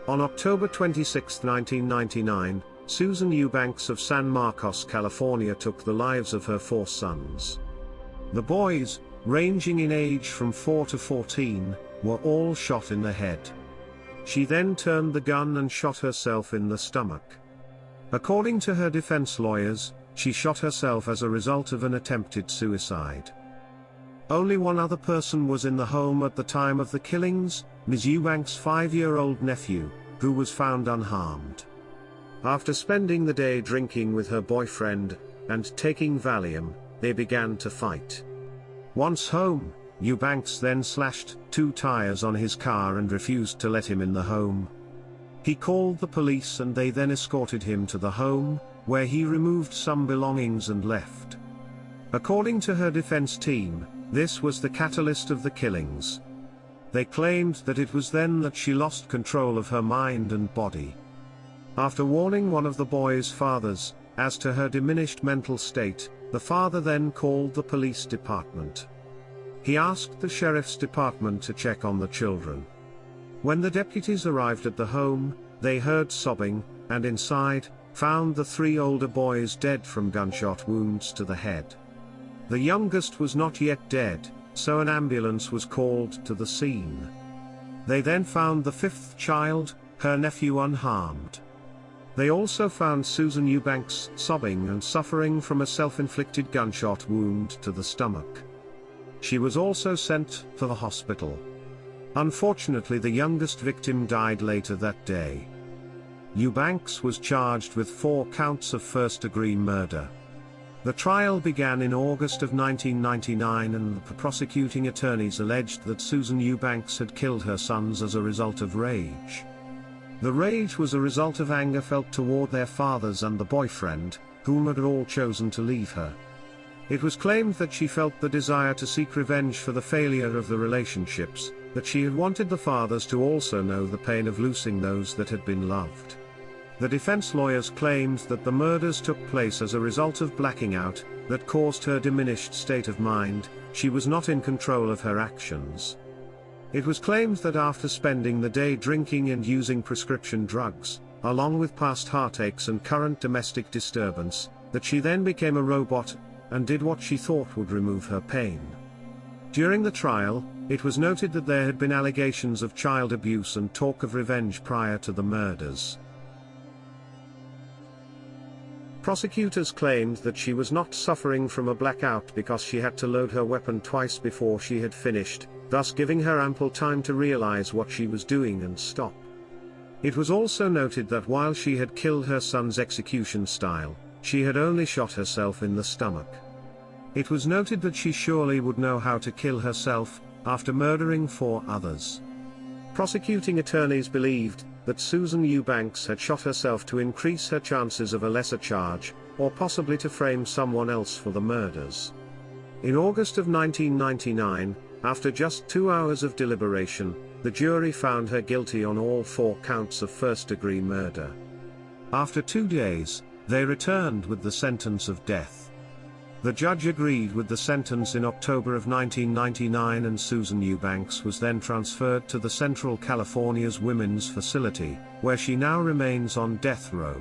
On October 26, 1999, Susan Eubanks of San Marcos, California took the lives of her 4 sons. The boys, ranging in age from 4 to 14, were all shot in the head. She then turned the gun and shot herself in the stomach. According to her defense lawyers, she shot herself as a result of an attempted suicide. Only one other person was in the home at the time of the killings, Ms. Eubanks' 5-year-old nephew, who was found unharmed. After spending the day drinking with her boyfriend, and taking Valium, they began to fight. Once home, Eubanks then slashed 2 tires on his car and refused to let him in the home. He called the police and they then escorted him to the home, where he removed some belongings and left. According to her defense team, this was the catalyst of the killings. They claimed that it was then that she lost control of her mind and body. After warning one of the boys' fathers as to her diminished mental state, the father then called the police department. He asked the sheriff's department to check on the children. When the deputies arrived at the home, they heard sobbing, and inside, found the 3 older boys dead from gunshot wounds to the head. The youngest was not yet dead, so an ambulance was called to the scene. They then found the 5th child, her nephew, unharmed. They also found Susan Eubanks sobbing and suffering from a self-inflicted gunshot wound to the stomach. She was also sent to the hospital. Unfortunately, the youngest victim died later that day. Eubanks was charged with 4 counts of first-degree murder. The trial began in August of 1999 and the prosecuting attorneys alleged that Susan Eubanks had killed her sons as a result of rage. The rage was a result of anger felt toward their fathers and the boyfriend, whom had all chosen to leave her. It was claimed that she felt the desire to seek revenge for the failure of the relationships, that she had wanted the fathers to also know the pain of losing those that had been loved. The defense lawyers claimed that the murders took place as a result of blacking out, that caused her diminished state of mind. She was not in control of her actions. It was claimed that after spending the day drinking and using prescription drugs, along with past heartaches and current domestic disturbance, that she then became a robot, and did what she thought would remove her pain. During the trial, it was noted that there had been allegations of child abuse and talk of revenge prior to the murders. Prosecutors claimed that she was not suffering from a blackout because she had to load her weapon twice before she had finished, thus giving her ample time to realize what she was doing and stop. It was also noted that while she had killed her son's execution style, she had only shot herself in the stomach. It was noted that she surely would know how to kill herself, after murdering 4 others. Prosecuting attorneys believed that Susan Eubanks had shot herself to increase her chances of a lesser charge, or possibly to frame someone else for the murders. In August of 1999, after just 2 hours of deliberation, the jury found her guilty on all 4 counts of first-degree murder. After 2 days, they returned with the sentence of death. The judge agreed with the sentence in October of 1999 and Susan Eubanks was then transferred to the Central California's Women's Facility, where she now remains on death row.